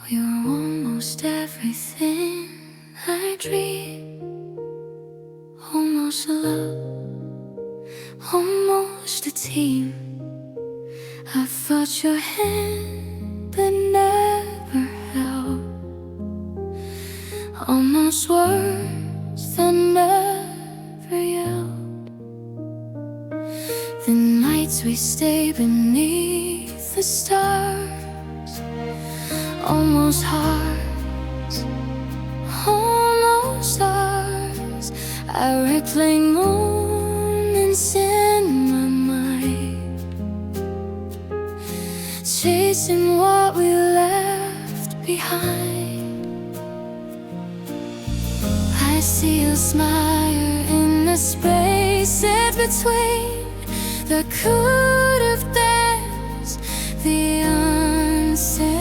You're almost everything I dream. Almost love, almost a team. I felt your hand but never held. Almost words that never yelled. The nights we stay beneath the stars, almost hearts, almost stars. I replaying moments in my mind, chasing what we left behind. I see you smile in the spaces between the could have beens, the unsaid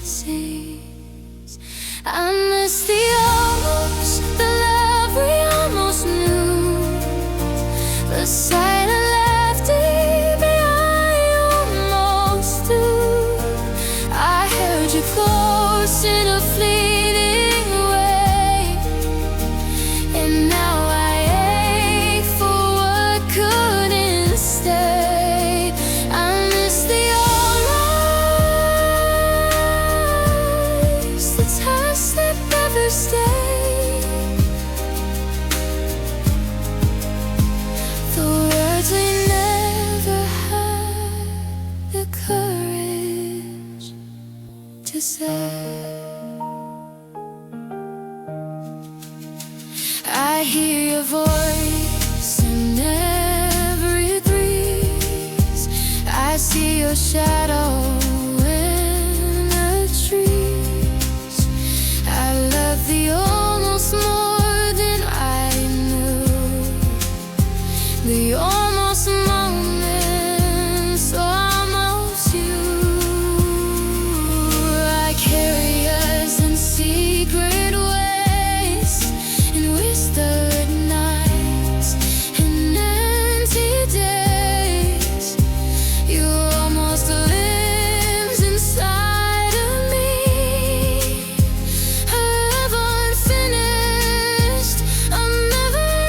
seas. I miss the almost, the love we almost knew, the silent laughter behind almost do. I held you close in a fleeting way, and now I ache for what couldn't stay. I miss the old lies, the touch that never stayed, the words we never had the courage to say. I hear your voice in every breeze. I see your shadow in the trees. I love the almost more than I knew, the almost moments, almost you. I carry us in secret ways, in whispered nights and empty days. You almost lives inside of me, a love unfinished, a memory.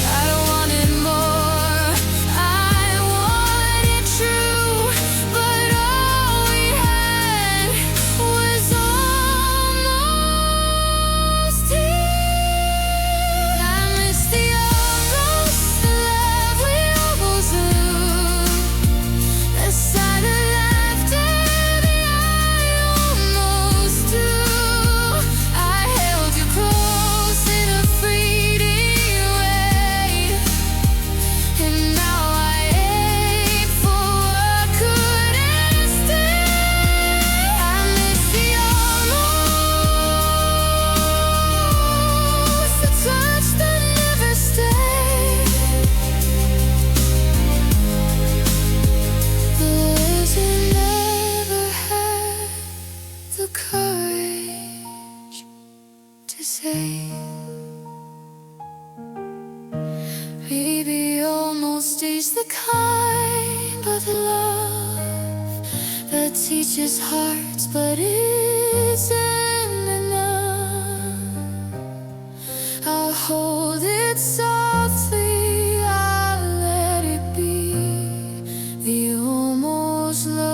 I don't want it more, I want it true, but all we had was almost here. I miss the almost, the love we almost knew, the silent laughter that I almost do. I held you close in a fleeting way, and now I ache for what couldn't stay. I miss the almost, the touch that never stayed, the words you never had the courage to say. Baby, almost is the kind of love that teaches hearts but isn't enough. I'll hold it softly, I'll let it be the almost love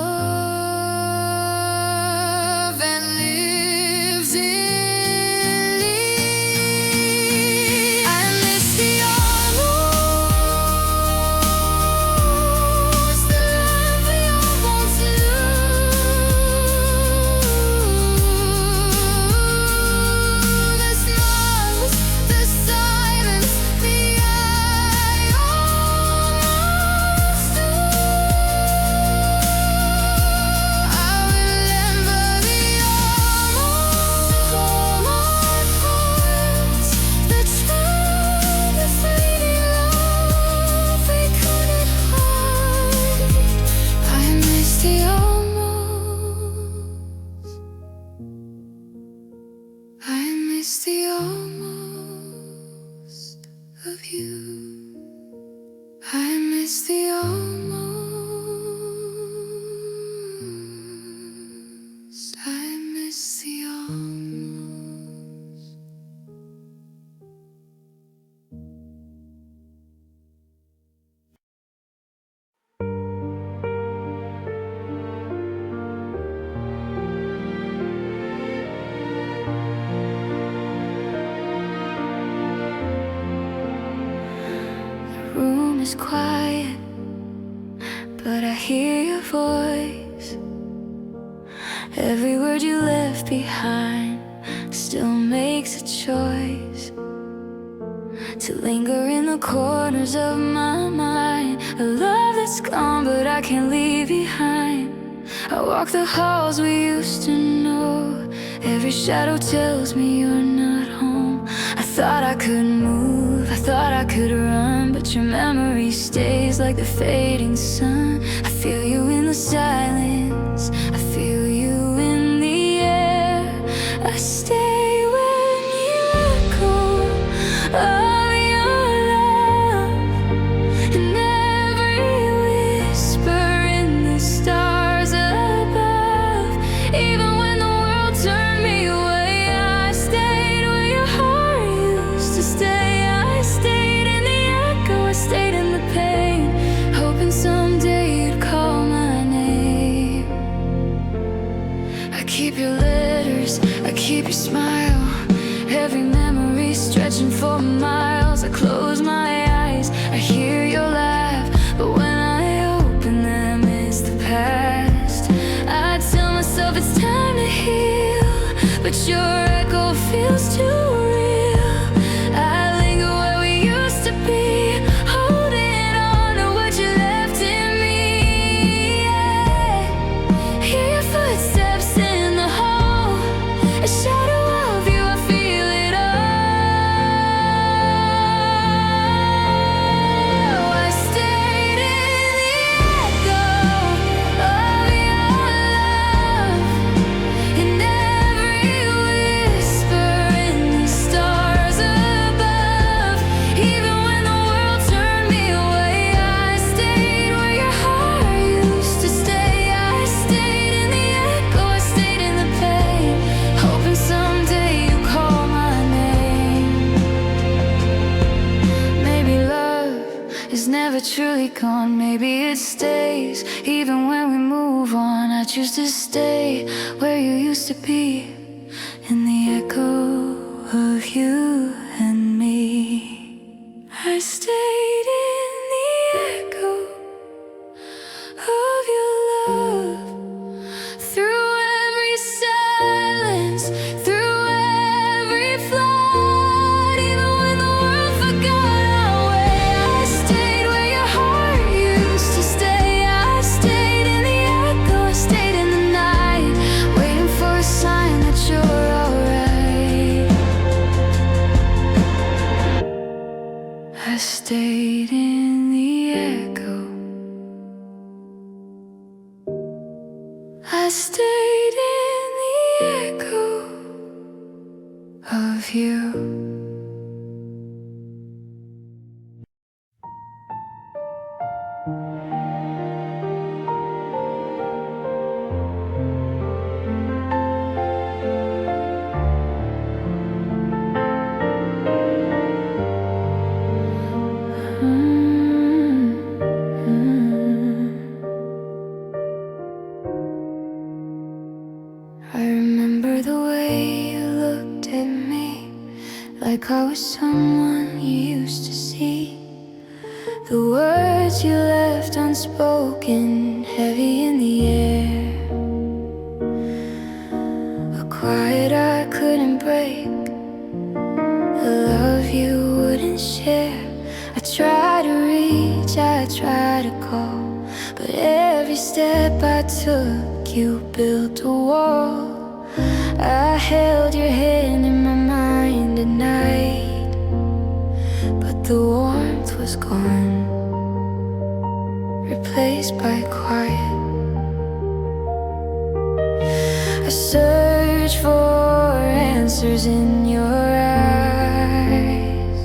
that lives in me. I miss the almost, the love we almost knew, is quiet, but I hear your voice. Every word you left behind still makes a choice to linger in the corners of my mind. A love that's gone but I can't leave behind. I walk the halls we used to know. Every shadow tells me you're not home. I thought I could move, I thought I could run, but your memory stays like the fading sun. I feel you in the silence, I feel you in the air. I stay when you echo of your love, and every whisper in the stars above. Even when the world turned me away, I stayed where your heart used to stay. I stayed in the echo, I stayed in the pain, hoping someday you'd call my name. I keep your letters, I keep your smile, every memory stretching for miles. I close my eyes, I hear your laugh, but when I open them it's the past. I tell myself it's time to heal, but your echo feels too real. I linger where we used to be, holding on to what you left in me. Yeah. Hear your footsteps in the hall, a shadow of you, I feel it all. I stayed in the echo of your love, and every whisper in the stars above. Even when the world turned me away, I stayed where your heart used to stay. I stayed in the echo, I stayed in the pain, hoping someday you call my name. Maybe love is never truly gone, maybe it stays even when we move on. I choose to stay where you used to be, in the echo of you and me. I stayed in the echo of your love, through every silence, through every flood. Even when the world forgot our way, I stayed where your heart used to stay. I stayed in the echo, I stayed in the night, waiting for a sign that you're alright. I stayed in the echo, I stayed in the echo of you. I remember the way you looked at me, like I was someone you used to see. The words you left unspoken, heavy in the air. A quiet I couldn't break, a love you wouldn't share. I tried to reach, I tried to call, but every step I took, you built a wall. I held your hand in my mind at night, but the warmth was gone, replaced by quiet. I searched for answers in your eyes,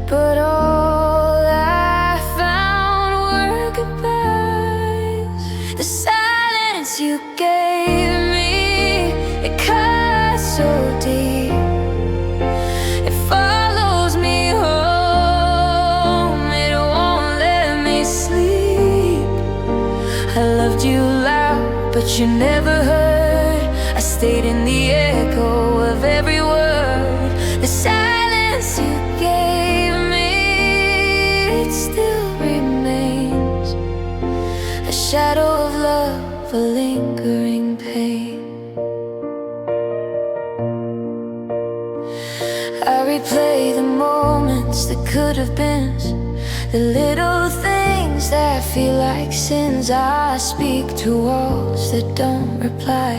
but all I found were goodbyes. The silence you gave me, it cut so deep. It follows me home, it won't let me sleep. I loved you loud, but you never heard. I stayed in the echo of every word. The silence you gave me, it love, a lingering pain. I replay the moments that could have been, the little things that feel like sins. I speak to walls that don't reply,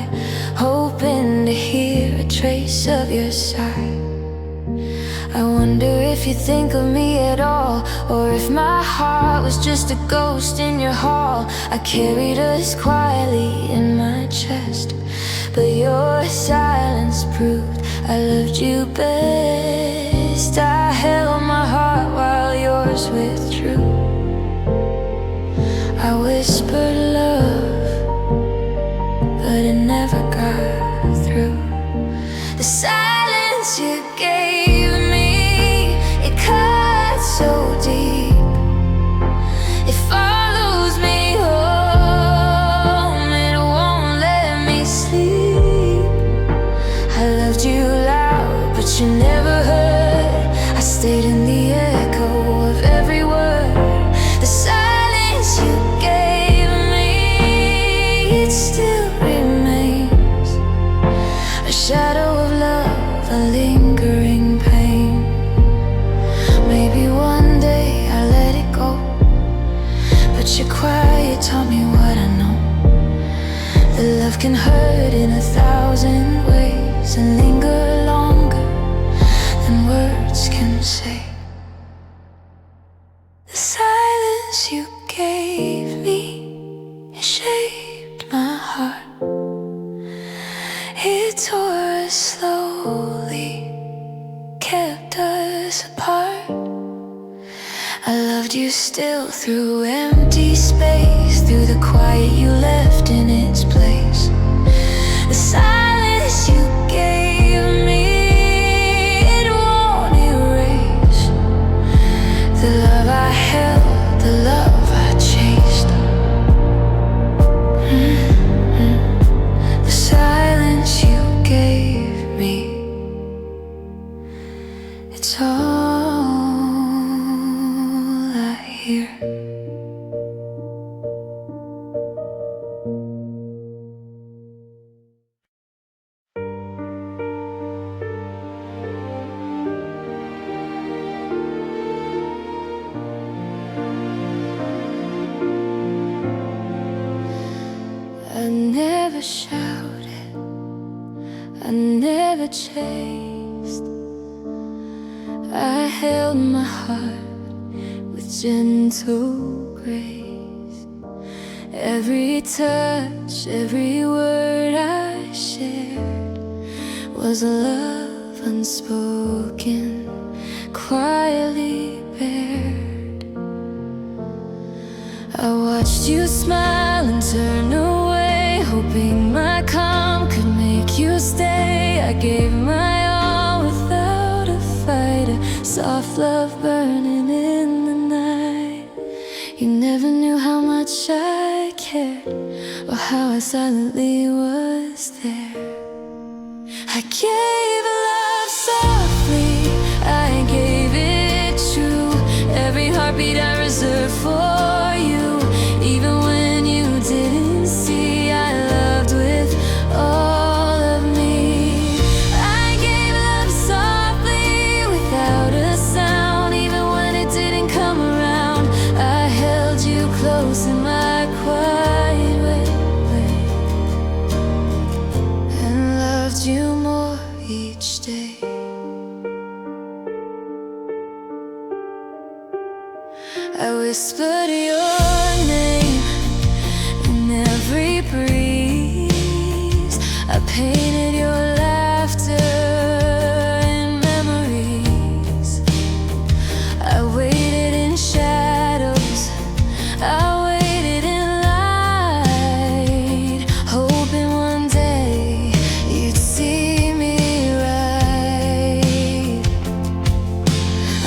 hoping to hear a trace of your sigh. I wonder if you think of me at all, or if my heart was just a ghost in your hall. I carried us quietly in my chest, but your silence proved I loved you best. I held my heart while yours withdrew. I whispered love, but it never got through. The silence you gave me, it cuts so deep. It follows me home, it won't let me sleep. I loved you loud, but you never heard. I stayed in the echo of every word. The silence you gave me, it still remains a shadow of love, a lingering pain. Maybe one day I'll let it go, but your quiet taught me what I know. That love can hurt in 1,000 ways and linger longer than words can say. The silence you gave me, it shaped my heart. It tore us slowly, kept us apart. I loved you still through empty space, through the quiet you left in its place. The silence you gave me, it won't erase the love I held, the love I chased. The silence you gave me, it's all I hear. I never shouted, I never chased. I held my heart with gentle grace. Every touch, every word I shared was a love unspoken, quietly bared. I watched you smile and turn away, hoping my calm could make you stay. I gave my all without a fight, a soft love burning in the night. You never knew how much I cared, or how I silently was there. I gave love softly, I gave it true. Every heartbeat I reserved for you, even when you didn't see. I loved with all of me. I gave love softly, without a sound, even when it didn't come around. I held you close in my quiet way, and loved you more each day. I whispered your name in every breeze. I painted your laughter in memories. I waited in shadows, I waited in light, hoping one day you'd see me right.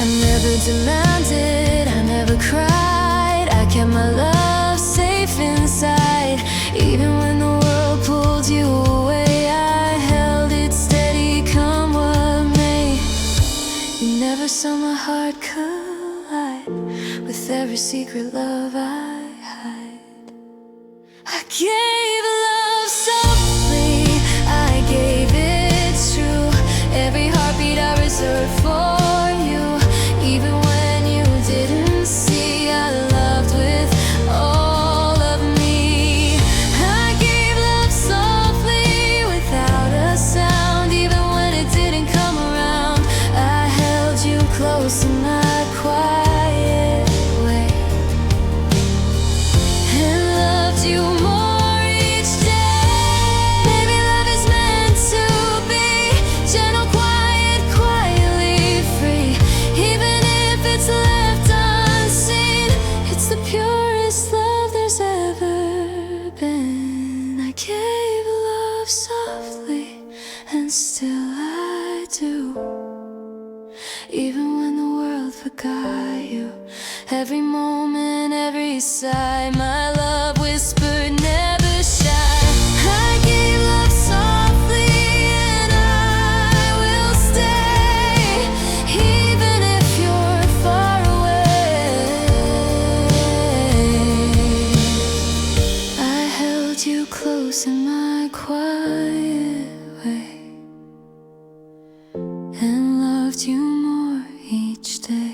I never demanded, I never cried. I kept my love safe inside. Even when the world pulled you away, I held it steady, come what may. You never saw my heart collide with every secret love I hide. I gave love softly, I gave it true. Every heartbeat I reserved for you. Even when you didn't see, I loved with all of me. I gave love softly without a sound. Even when it didn't come around, I held you close in my quiet way, and loved you more each day. Maybe love is meant to be gentle, quiet, quietly free. Even if it's left unseen, it's the purest love there's ever been. I gave love softly, and still I do. Even when the world forgot you, every moment, every sigh, my love whispered, never shy. I gave love softly, and I will stay. Even if you're far away, I held you close in my quiet way, and loved you more each day.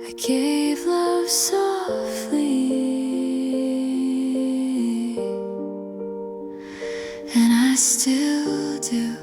I gave love softly, and I still do.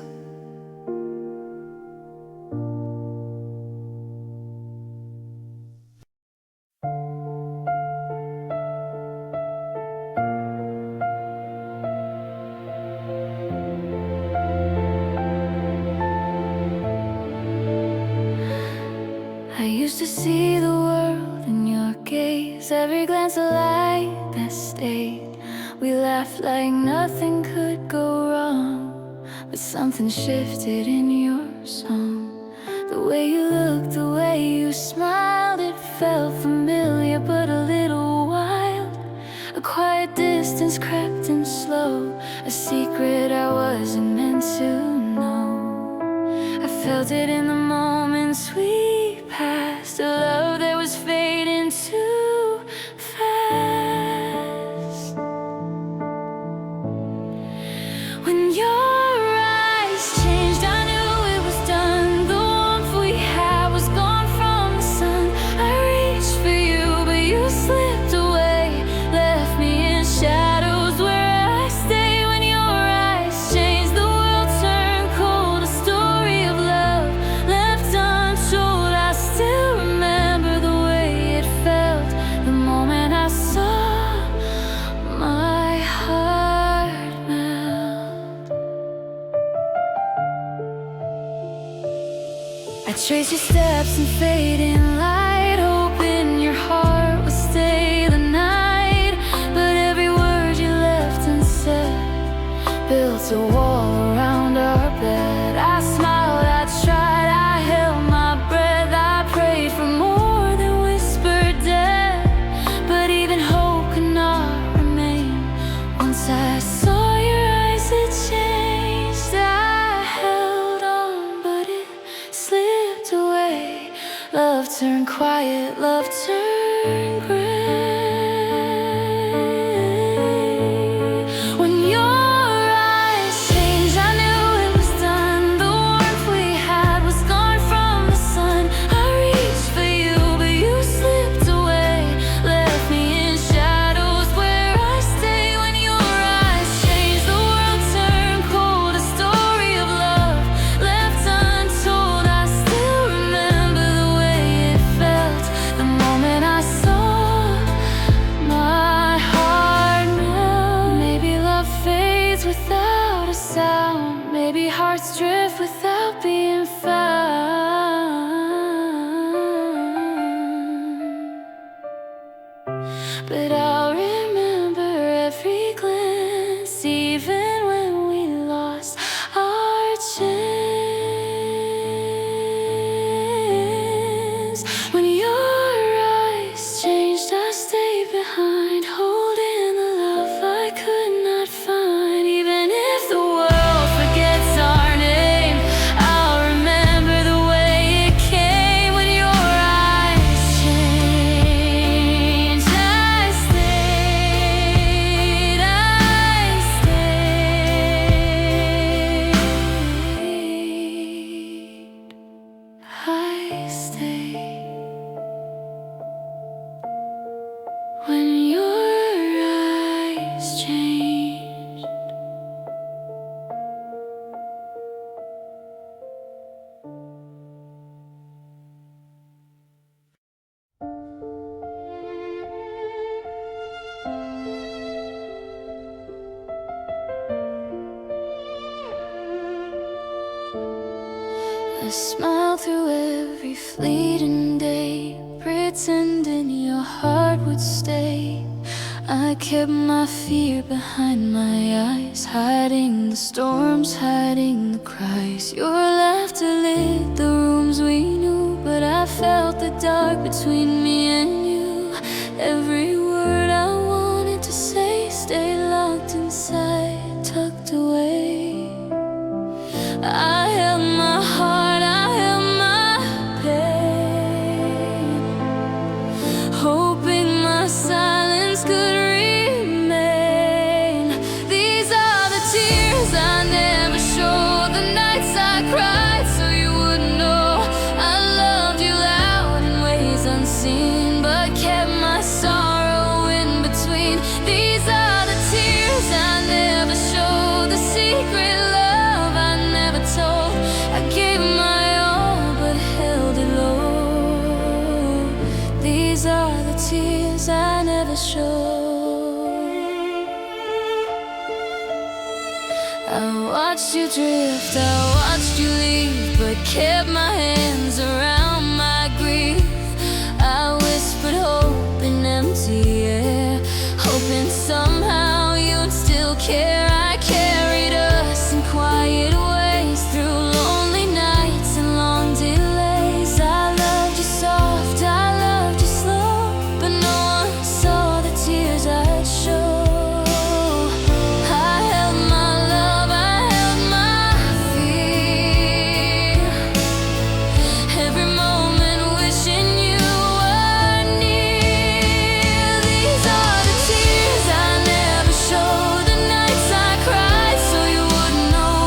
I used to see the world in your gaze, every glance a light that stayed. We laughed like nothing could go wrong, but something shifted in your song. The way you looked, the way you smiled, it felt familiar but a little wild. A quiet distance crept in slow, a secret I wasn't meant to know. I felt it in the moments we passed, a love that was fading too fast. When your eyes changed, I knew it was done. The warmth we had was gone from the sun. I reached for you, but you slipped away, left me in shadows where I stay. When your eyes changed, the world turned cold, a story of love left untold. I still remember the way it felt the moment I saw my heart melt. I traced your steps in fading light, hoping your heart would stay the night. But every word you left unsaid built a wall around our bed. I smiled, I tried, I held my breath. I prayed for more than whispered death, but even hope could not remain. Once I saw your eyes, it changed. I held on, but it slipped away. Love turned quiet, love turned gray. When your eyes changed, I I smiled through every fleeting day, pretending your heart would stay. I kept my fear behind my eyes, hiding the storms, hiding the cries. Your laughter lit the rooms we knew, but I felt the dark between me and you. Every word I wanted to say stayed locked inside, tucked away. I held my heart, I held my pain, hoping my silence could remain. These are the tears I never showed, the nights I cried so you wouldn't know. I loved you loud in ways unseen, but kept my sorrow in between. These are the tears I never showed, the secret love I never told. I gave my all but held it low. These are the tears I never showed. I watched you drift, I watched you leave, but kept my hands around my grief. I whispered hope in empty air, hoping somehow you'd still care. I carried us in quiet ways through lonely nights and long delays. I loved you soft, I loved you slow, but no one saw the tears I'd show. I held my love, I held my fear, every moment wishing you were near. These are the tears I never showed, the nights I cried so you wouldn't know.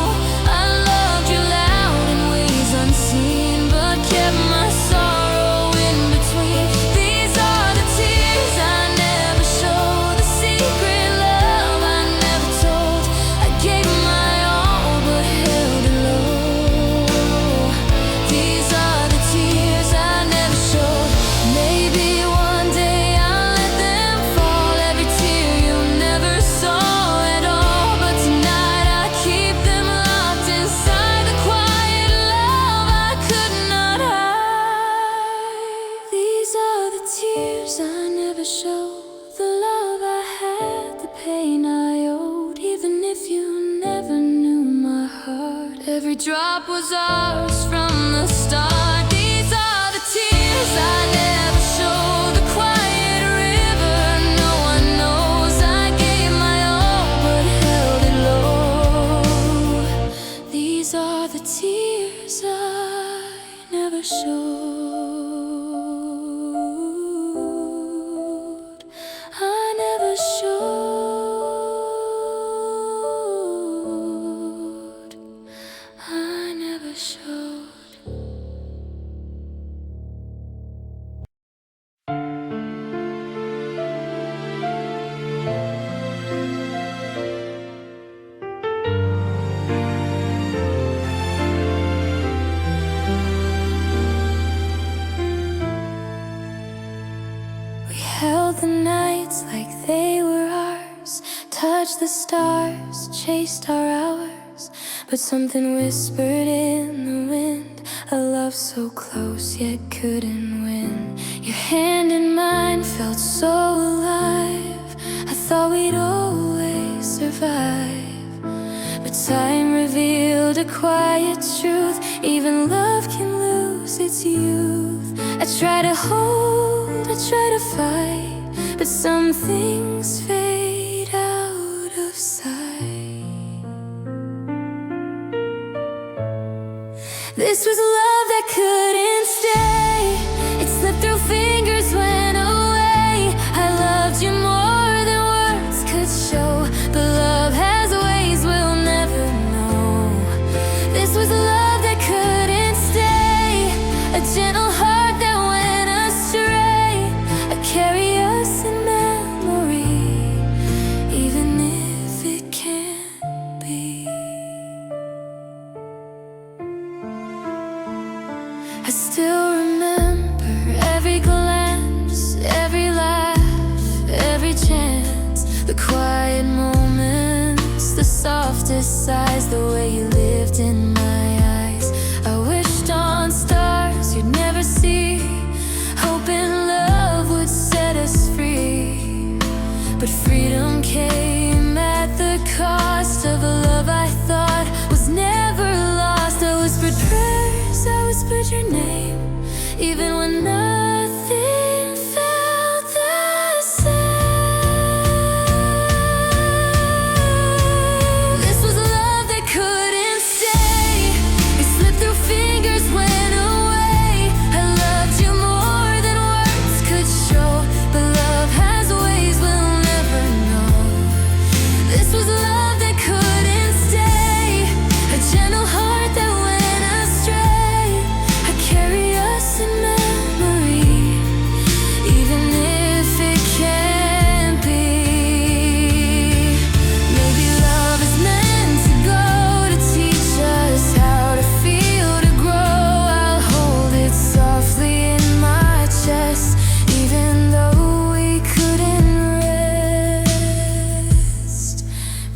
I loved you loud in ways unseen, but kept my sorrow in between. These are the tears I never showed, the secret love I never told. I gave my all but held it low. These are the tears I never showed. Maybe one day I'll let them fall, every tear you never saw at all. But tonight I keep them locked inside the quiet love I could not hide. These are the tears I never showed, the love I had, the pain I owed. Even if you never knew my heart, every drop was ours from the start. These are the tears I never showed, the quiet river no one knows. I gave my all but held it low. These are the tears I never showed, I never showed, I never showed. We held the nights like they were ours, touched the stars, chased our hours. But something whispered in the wind, a love so close yet couldn't win. Your hand in mine felt so alive, I thought we'd always survive. But time revealed a quiet truth, even love can lose its youth. I try to hold, I try to fight, but some things fade out of sight. This was love that couldn't stay, it slipped through fingers, went away. I loved you more than words could show, but love has ways we'll never know. This was love that couldn't stay, a gentle heart that went astray. I carry us in memory, even if it can't be. I still remember every glance, every laugh, every chance, the quiet moments, the softest sighs, the way you lived in my eyes. I wished on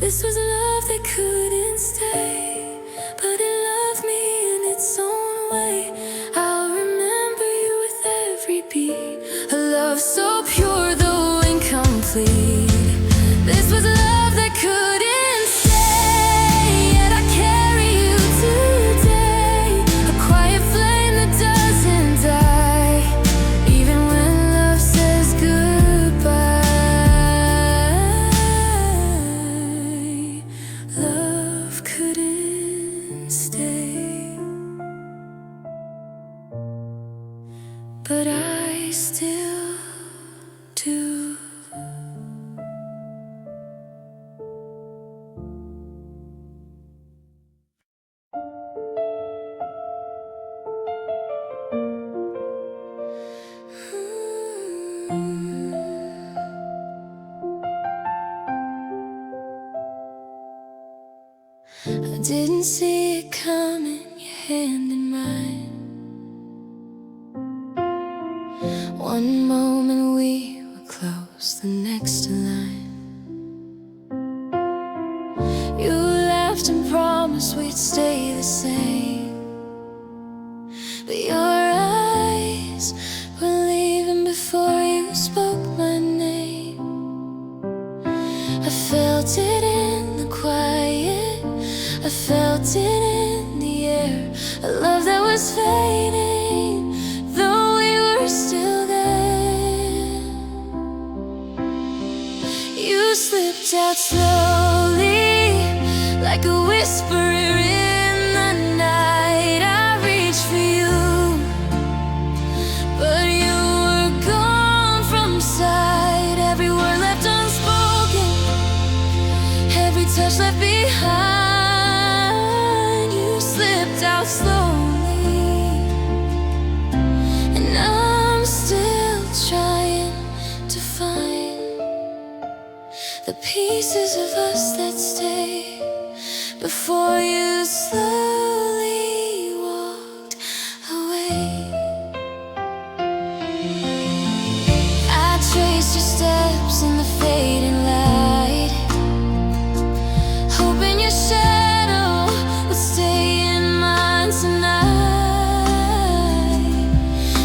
This was love that couldn't stay, but it loved me in its own way. I'll remember you with every beat, a love so pure though incomplete. This was love that couldn't stay, yet I carry you today, a quiet flame that doesn't die, even when love says goodbye. Love couldn't stay, but I still do. I didn't see it coming, your hand in mine. One moment we were close, the next a line. You laughed and promised we'd stay the same, but your eyes were leaving before you spoke my name. I felt it in the quiet, I felt it in the air, a love that was fading, though we were still there. You slipped out slowly, like a whisperer in the night. I reached for you, but you were gone from sight. Every word left unspoken, every touch left behind. Out slowly, and I'm still trying to find the pieces of us that stay before you slowly walked away. I traced your steps in the fading light, hoping your shadow would stay tonight,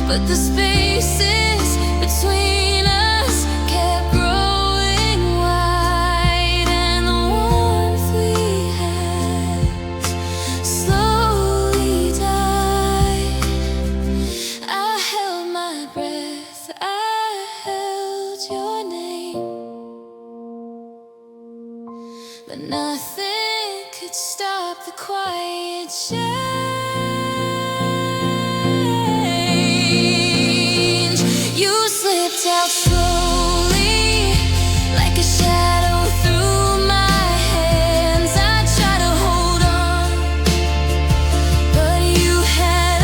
but the spaces between us kept growing wide, and the warmth we had slowly died. I held my breath, I held your name, but nothing could stop the quiet change. You slipped out slowly, like a shadow through my hands. I tried to hold on, but you had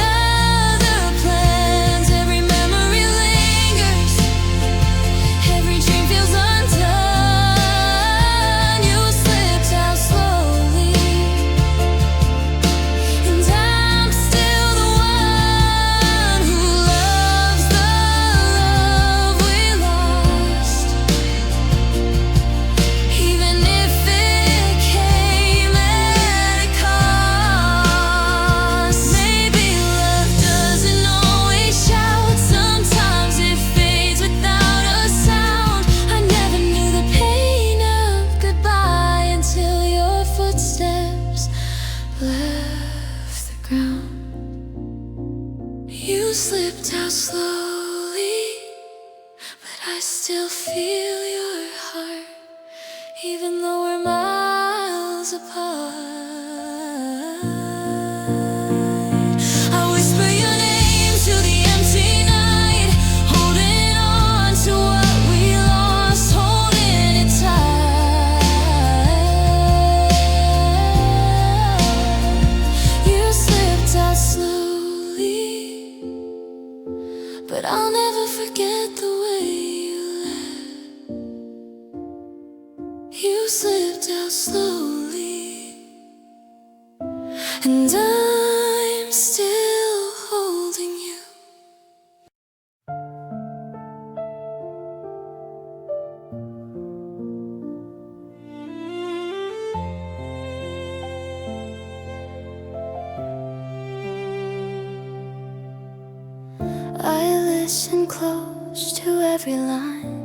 other plans. Every memory lingers, every dream feels undone. You slipped out slowly, and I'm still the one who loves the love we lost, even if it came at a cost. Maybe love doesn't always shout, sometimes it fades without a sound. I never knew the pain of goodbye until your footsteps left the ground. You slipped out slowly, but I still feel your heart, even though we're miles apart. I whisper your name to the empty night, holding on to what we lost, holding it tight. You slipped out slowly, but I'll never forget the way you left. You slipped out slowly, and I'm still holding you. listen close to every line,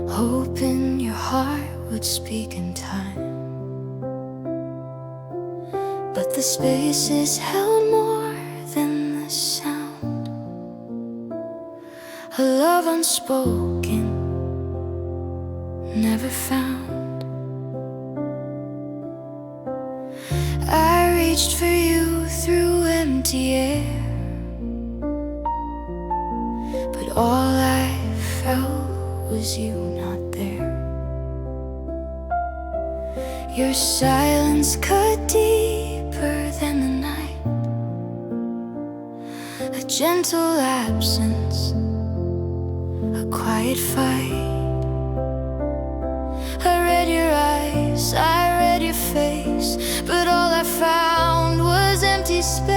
hoping your heart would speak in time. But the spaces held more than the sound, a love unspoken, never found. I reached for you through empty air, but all I felt was you not there. Your silence cut deeper than the night, a gentle absence, a quiet fight. I read your eyes, I read your face, but all I found was empty space.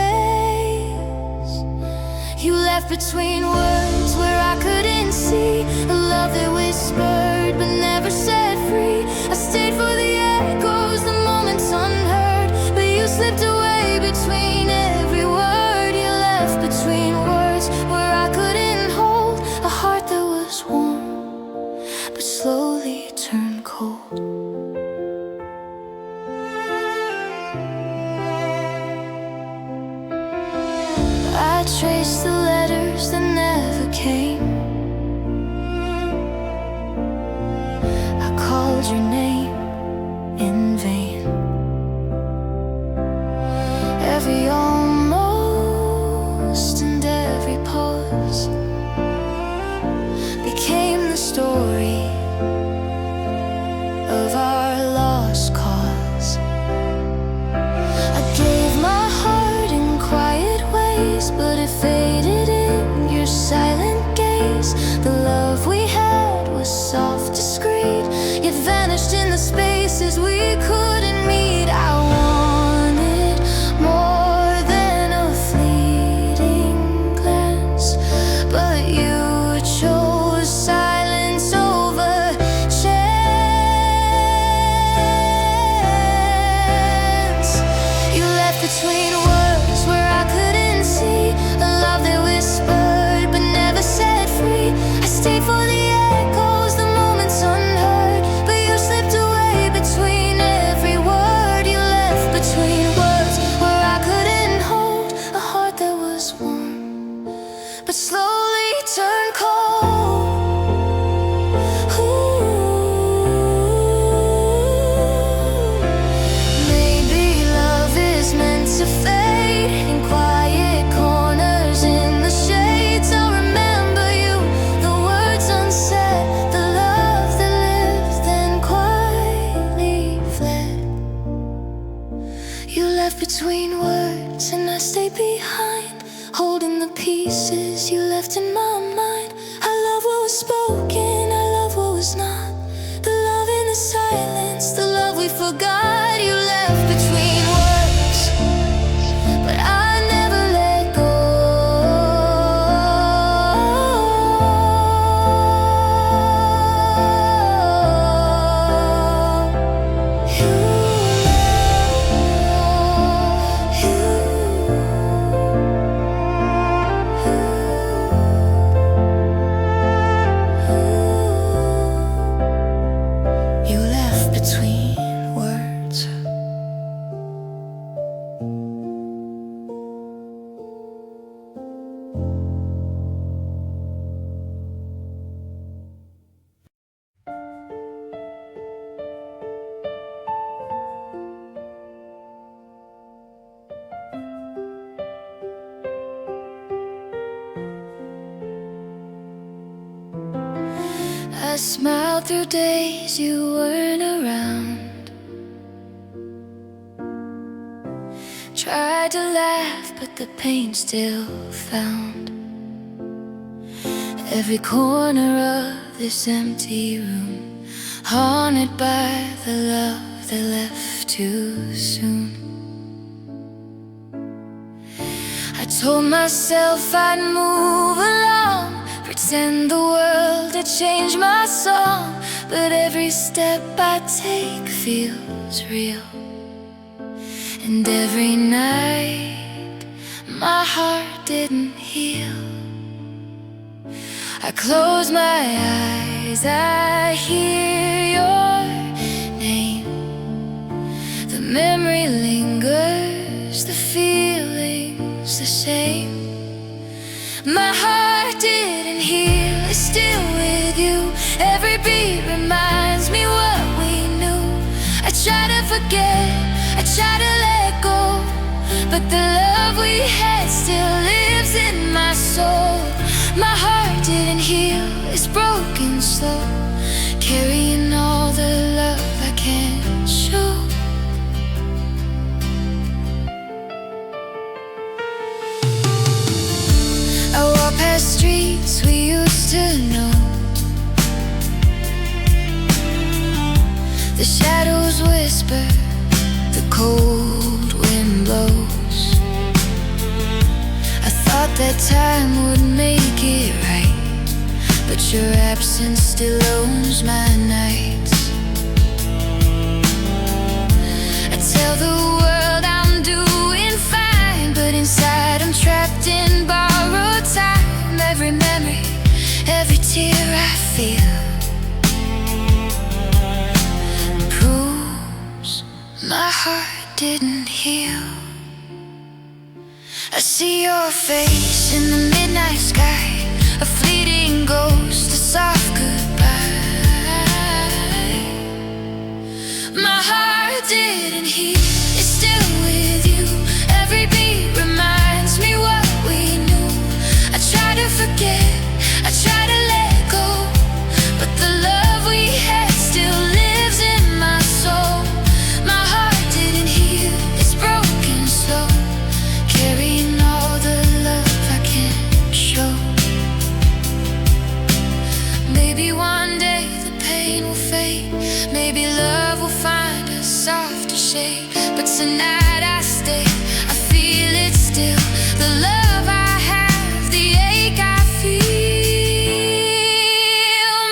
You left between words where I couldn't see, a love that whispered but never set free. I stayed for the echoes, the moments unheard, but you slipped away between every word. You left between words where I couldn't hold, a heart that was warm but slowly turned cold. I traced the letters that never came, I called your name in vain. Every almost and every pause became the story of our lost cause. I gave my heart in quiet ways, but it faded in your silent gaze. The love we had was soft, discreet, yet vanished in the spaces we couldn't meet. I wanted more than a fleeting glance, but you chose silence over chance. You left between words where I couldn't see, a love that whispered but never set free. I stayed for the echoes, the moments unheard, but you slipped away between every word. You left between words where I couldn't hold, a heart that was warm but slowly turned cold. Maybe love is meant to fade in quiet corners in the shades. I'll remember you, the words unsaid, the love that lived then quietly fled. You left between words and I stayed behind, holding the pieces you left in my mind. I love what was spoken, I love what was not, the love in the silence, the love we forgot. You left between words, but I never let go. You left between words. I smiled through days you weren't around, tried to laugh but the pain still found every corner of this empty room, haunted by the love that left too soon. I told myself I'd move along, pretend the world had changed my song, but every step I take feels real, and every night my heart didn't heal. I close my eyes, I hear your name. The memory lingers, the feeling's the same. My heart didn't heal, it's still with you. Every beat reminds me what we knew. I try to forget, I try to let go, but the love we had still lives in my soul. My heart didn't heal, it's broken slow, carrying all the love I can't show. I walk past streets we used to know. The shadows whisper, the cold wind blows. I thought that time would make it right, but your absence still owns my nights. I tell the world I'm doing fine, but inside I'm trapped in borrowed time. Every memory, every tear I feel proves my heart didn't heal. I see your face in the midnight sky, a fleeting ghost, a soft goodbye. My heart didn't heal, it's still with you. Every beat reminds me what we knew. I try to forget, I try to let go, but the love we had still lives in my soul. My heart didn't heal, it's broken slow, carrying all the love I can't show. Maybe one day the pain will fade, maybe love will find a softer shade, but tonight I stay, I feel it still. The love I have, the ache I feel.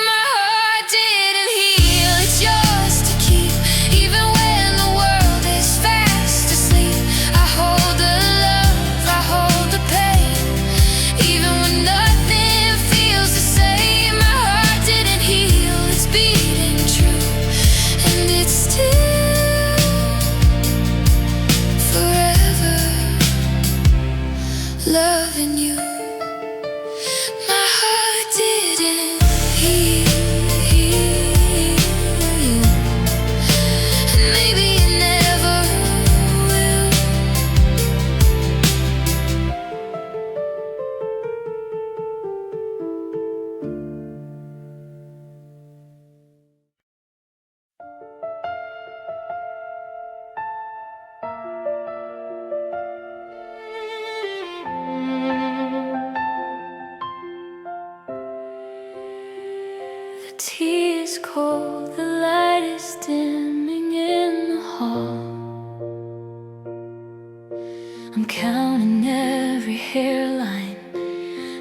My heart didn't heal, it's yours to keep. Even when the world is fast asleep, I hold the love, I hold the pain. Even when nothing feels the same, my heart didn't heal, it's beating true, and it's still forever loving you. My heart didn't heal, and maybe it never will. The tea is cold, the light is dimming in the hall. I'm counting every hairline,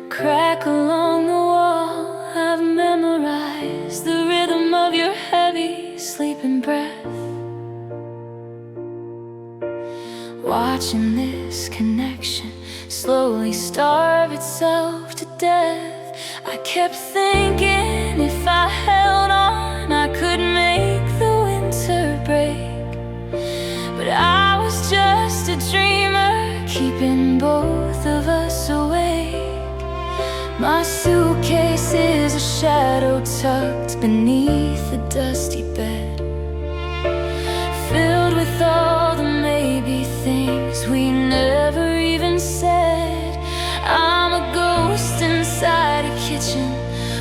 crack along the wall. I've memorized the rhythm of your heavy sleeping breath. Watching this connection slowly starve itself to death. I kept thinking if I held on, I could make the winter break. But I was just a dreamer, keeping both of us awake. My suitcase is a shadow tucked beneath the dusty bed, filled with all the maybe things we never even said. I'm a ghost inside a kitchen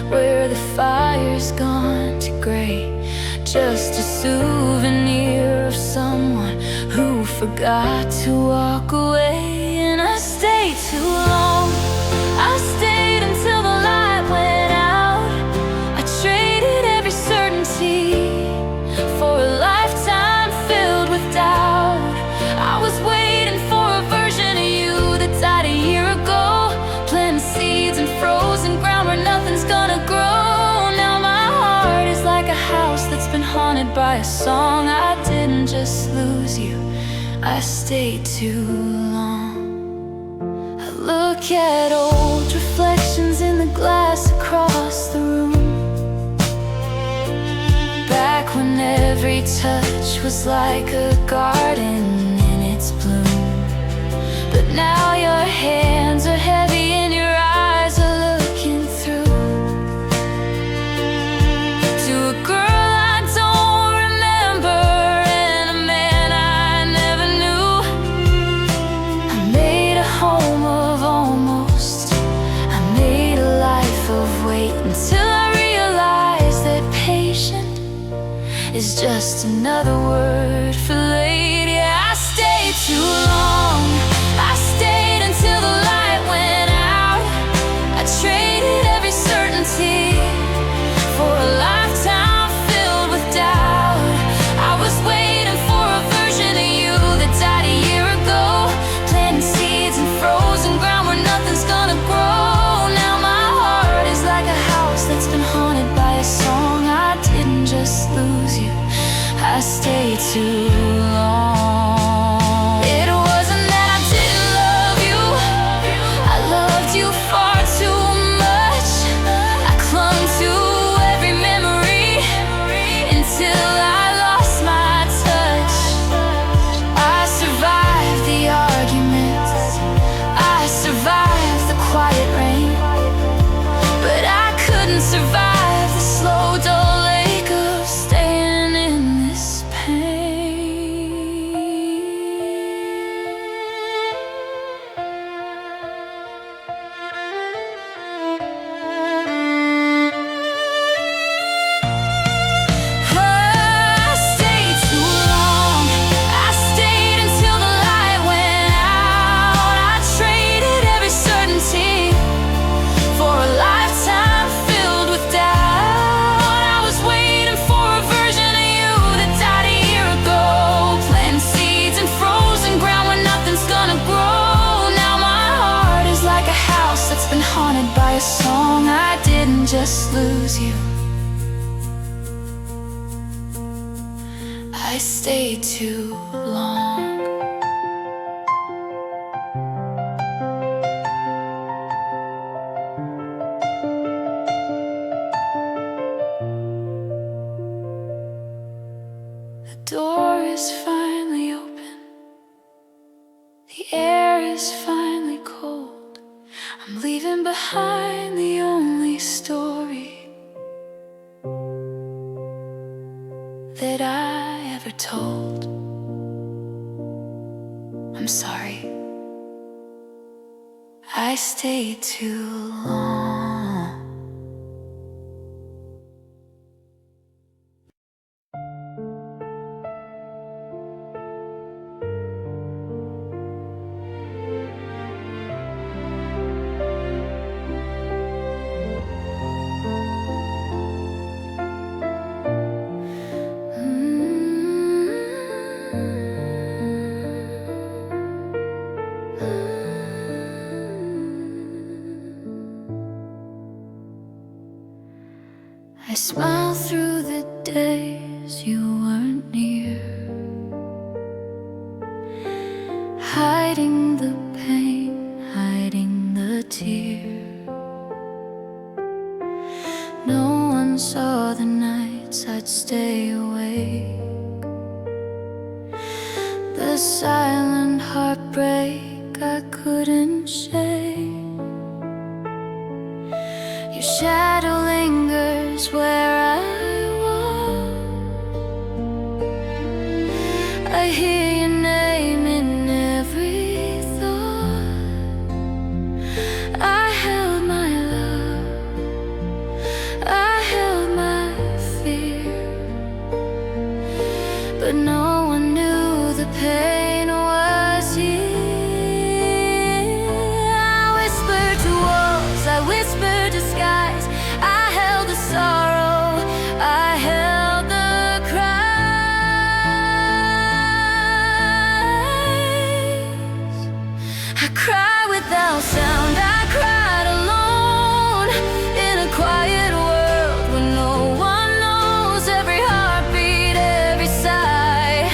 where the fire's gone to gray, just a souvenir of someone who forgot to walk away. And I stayed too long, I stayed until the light went out. I traded every certainty for a lifetime filled with doubt. I was waiting for a version of you that died a year ago, planting seeds in frozen ground where nothing's gonna grow. Now my heart is like a house that's been haunted by a song. I didn't just lose you, I stayed too long. look at old reflections in the glass across the room. Back when every touch was like a garden in its bloom. But now your hands are heavy and your eyes are looking through to a girl I don't remember and a man I never knew. I made a home of almost, I made a life of wait, until I realized that patient is just another word for late. Yeah, I stayed too long. I stayed until the light went out. I traded every certainty for a lifetime filled with doubt. I was waiting for a version of you that died a year ago, planting seeds in frozen ground where nothing's gonna grow. Now my heart is like a house that's been haunted by a song. I didn't just lose you, I stayed too long. It wasn't that I didn't love you, I loved you far too much. I clung to every memory until I lost my touch. I survived the arguments, I survived the quiet rain, but I couldn't survive the slow dull ache of staying in this pain. I stayed too long, I stayed until the light went out. I traded every certainty for a lifetime filled with doubt. I was waiting for a version of you that died a year ago, planting seeds in frozen ground where nothing's gonna grow. Now my heart is like a house that's been haunted by a song. I didn't just lose you, I stayed too long. The door is finally open, the air is finally cold. I'm leaving behind the only story that I ever told. I'm sorry, I stayed too long. I smiled through the days you weren't near, hiding the pain, hiding the tear. No one saw the nights I'd stay awake, the silent heartbreak I couldn't shake. Your shadow lingers where I was. I hear your name in every thought. I held my love, I held my fear, but no one knew the pain was here. I whispered to walls, I whispered to skies. I held the sorrow, I held the cries. I cried without sound, I cried alone in a quiet world where no one knows every heartbeat, every sigh.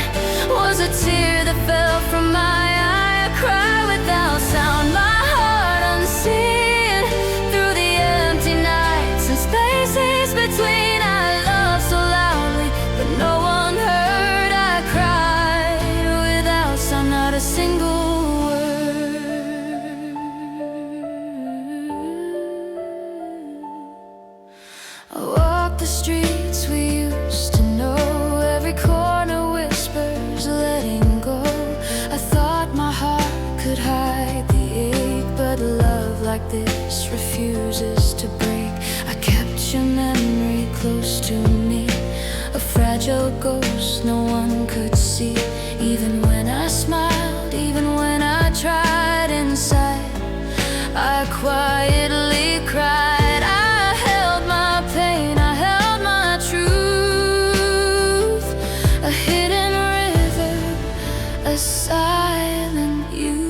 fragile ghost no one could see. Even when I smiled, even when I tried inside, I quietly cried. I held my pain, I held my truth. A hidden river, a silent youth.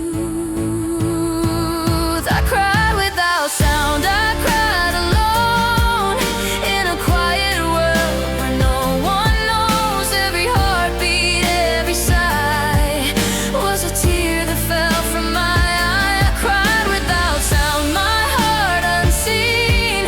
I cried without sound, I cried alone in a quiet world where no one knows. Every heartbeat, every sigh was a tear that fell from my eye. I cried without sound, my heart unseen,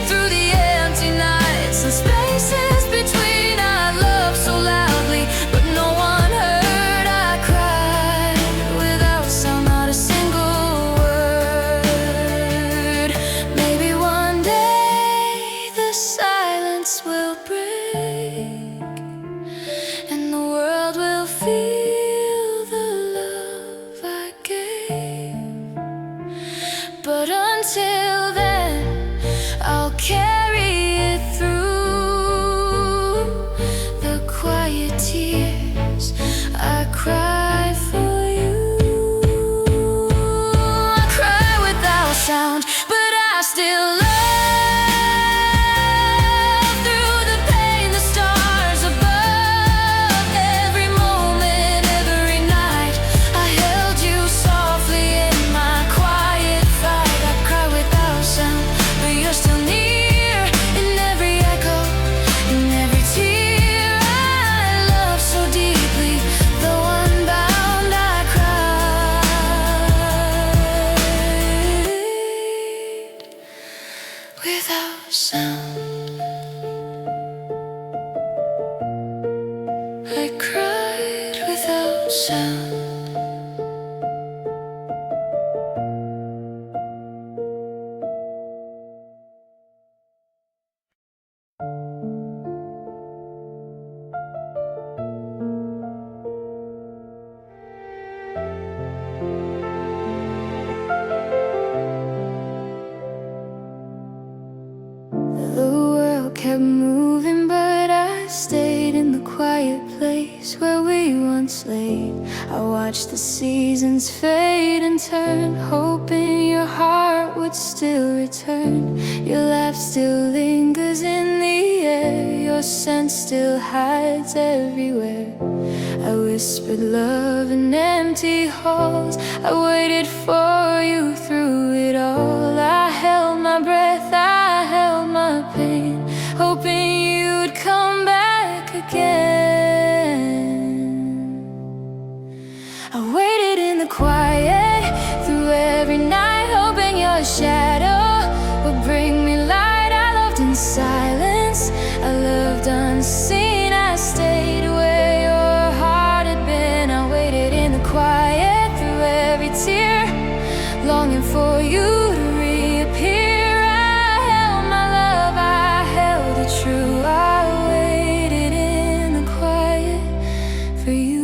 through the empty nights and spaces between. I loved so loudly, but no one heard. I cried without sound, not a single word. Maybe one day the silence will break and the world will feel the love I gave. But until then, I'll carry it through the quiet tears I cry for you. I cry without sound, but I still love. Through the pain, the stars above. Every moment, every night, I held you softly in my quiet fight. I cry without sound, but you're still near. In every echo, in every tear I love so deeply, though unbound, I cried without sound. I cried without sound. The world kept moving, but I stayed in the quiet place where we once laid. I watched the seasons fade and turn, hoping your heart would still return. Your laugh still lingers in the air, your scent still hides everywhere. I whispered love in empty halls, I waited for you through it all. I held my breath, I held my pain, hoping you'd come back again. I waited in the quiet through every night, hoping your shadow would bring me light. I loved in silence, I loved unseen. I stayed where your heart had been. I waited in the quiet through every tear, longing for you to reappear. I held my love, I held it true. I waited in the quiet for you.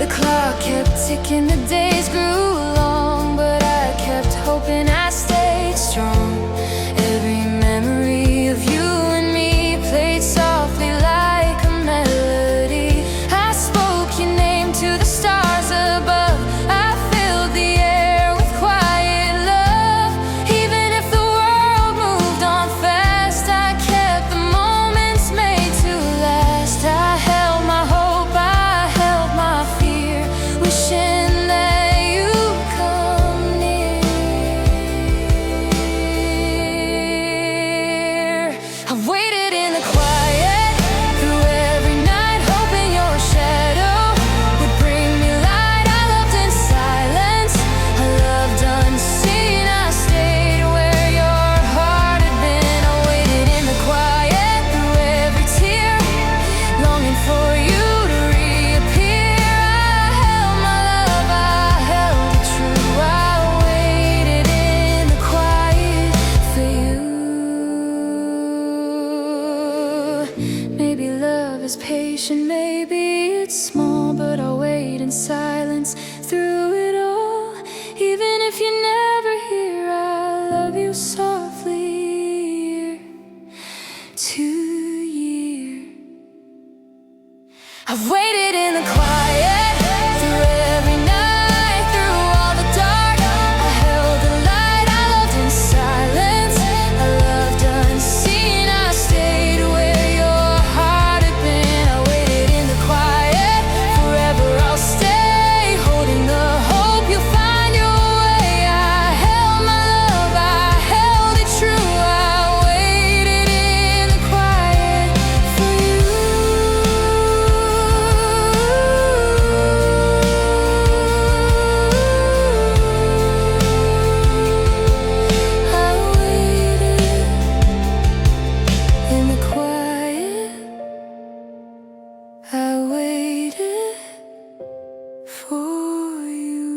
The clock kept ticking, the days grew long, but I kept hoping. I stayed strong. Every memory of you and me played softly like a melody. I spoke your name to the stars above. I filled the air with quiet love. Even if the world moved on fast, I kept the moments made to last. I held my hope, I held my fear, wishing that you'd come near. I waited in the quiet through every night, hoping your shadow would bring me light. I loved in silence, I loved unseen. I stayed where your heart had been. I waited in the quiet through every tear, longing for you to reappear. I held my love, I held it true. I waited in the quiet for you. Maybe love is patient, maybe it's small, but I'll wait in silence through it all. Even if you never hear, I love you softly. 2 years. I've waited in the quiet through every night, through all the dark. I held the light, I loved in silence, I loved unseen. I stayed where your heart had been. I waited in the quiet, forever I'll stay, holding the hope you'll find your way. I held my love, I held it true. I waited in the quiet for you. I waited for you.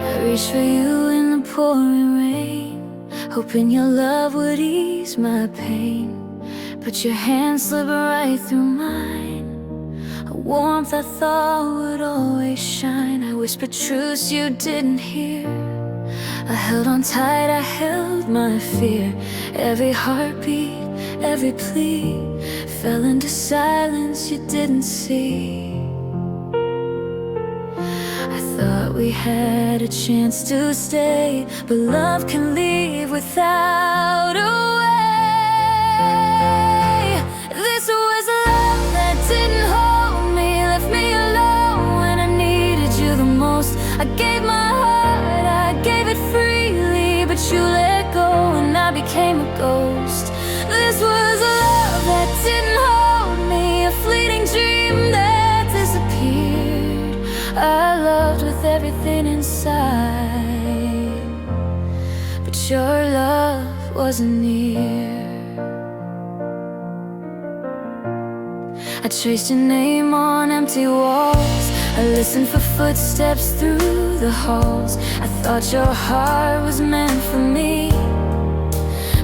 I reached for you in the pouring rain, hoping your love would ease my pain. But your hand slipped right through mine, a warmth I thought would always shine. I whispered truths you didn't hear, I held on tight, I held my fear. Every heartbeat, every plea fell into silence you didn't see. I thought we had a chance to stay, but love can leave without a way. This was love that didn't hold me, left me alone when I needed you the most. I gave my heart, I gave it freely, but you let go and I became a ghost. This was love that didn't hold me, a fleeting dream that disappeared. I loved with everything inside, but your love wasn't near. I traced your name on empty walls, I listened for footsteps through the halls. I thought your heart was meant for me,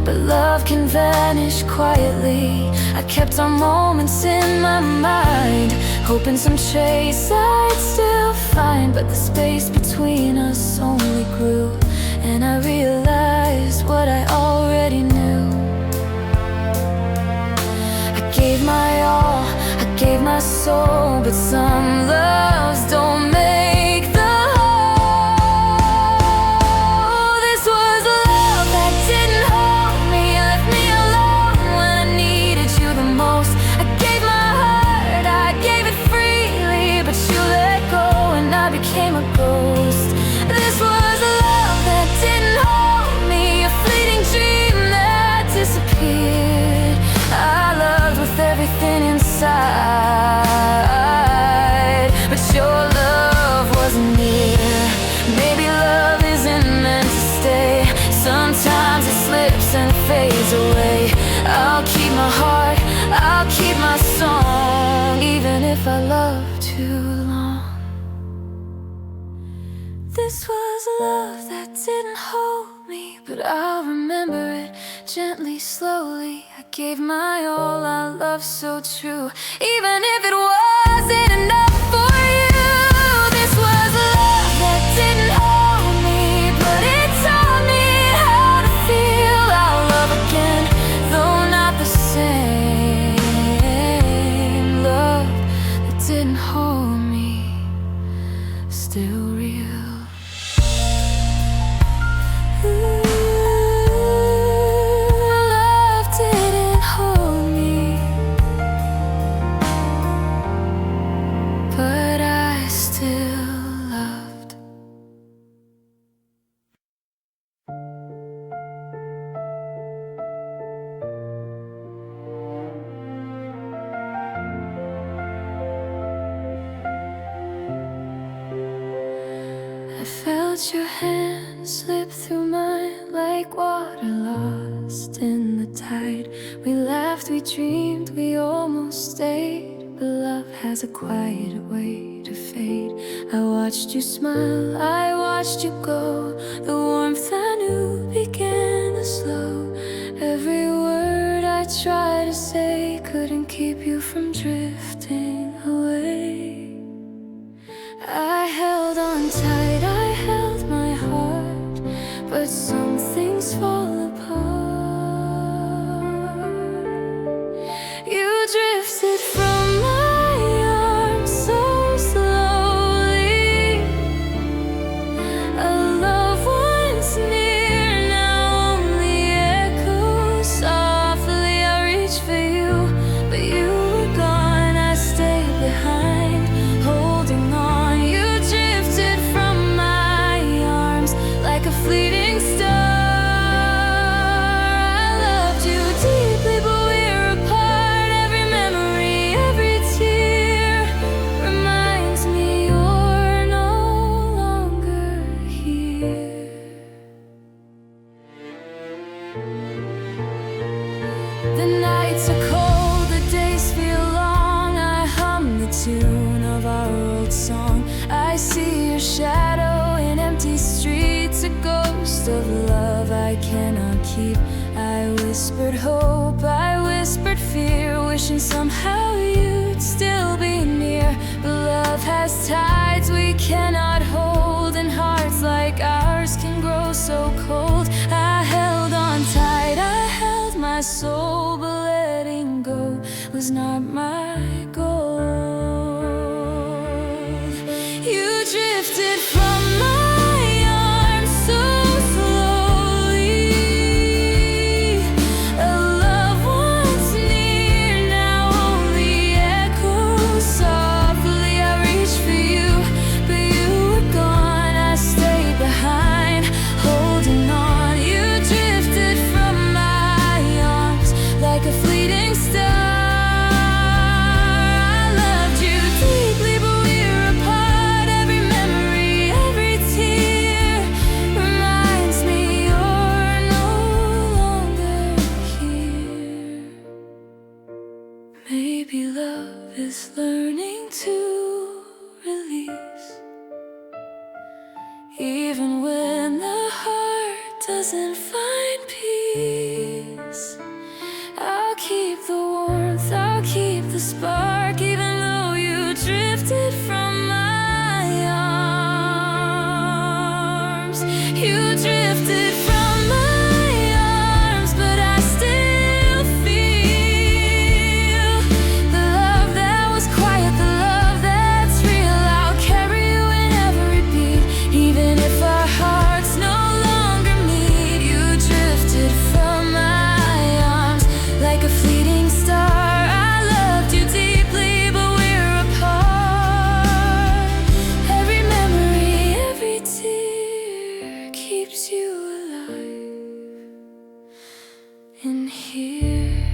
but love can vanish quietly. I kept our moments in my mind, hoping some trace I'd still find. But the space between us only grew, and I realized what I already knew. I gave my all, I gave my soul, but some loves don't make the whole. This was love that didn't hold me, left me alone when I needed you the most. I gave my heart, I gave it freely, but you let go and I became a ghost. This was love that didn't hold me, a fleeting dream that disappeared. I loved with everything inside, but your love wasn't near. Maybe love isn't meant to stay, sometimes it slips and fades away. I'll keep my heart, I'll keep my song, even if I love too long. This was love that didn't hold me, but I'll remember it gently, slowly. I gave my all, our love so true, even if it wasn't enough for you. This was love that didn't hold me, but it taught me how to feel our love again, though not the same. Love that didn't hold me, still real. Love didn't hold me, but I still loved. I felt your hand slip through mine like water lost in the tide. We laughed, we dreamed, we almost stayed, but love has a quiet way to fade. I watched you smile, I watched you go. The warmth I knew began to slow. Every word I tried to say couldn't keep you from drifting away. I held on tight, I held my heart, but some things fall apart. You drifted from my arms so slowly. A love once near, now only echoes softly. I reached for you, but you were gone. I stayed behind, holding on. You drifted from my arms like a fleeting star. I loved you deeply, but we're apart. Every memory, every tear reminds me you're no longer here. The nights are cold, the days feel long. I hum the tune of our old song. I see your shadow in empty streets, a ghost of love I cannot keep. I whispered hope, I whispered fear, wishing somehow you'd still be near. But love has tides we cannot hold, and hearts like ours can grow so cold. I held on tight, I held my soul, but letting go was not my goal. You drifted from my arms so slowly. A love once near, now only echoes softly. I reached for you, but you were gone. I stayed behind, holding on. You drifted from my arms like a fleeting star. I loved you deeply, but we're apart. Every memory, every tear reminds me you're no longer here. Maybe love is learning to release, even when the heart doesn't find peace. I'll keep the warmth, I'll keep the spark, even though you drifted from my arms. You drifted from my arms, but I still feel the love that was quiet, the love that's real. I'll carry you in every beat, even if our hearts no longer meet. You drifted from my arms like a fleeting star. I loved you deeply, but we're apart. Every memory, every tear keeps you alive in here.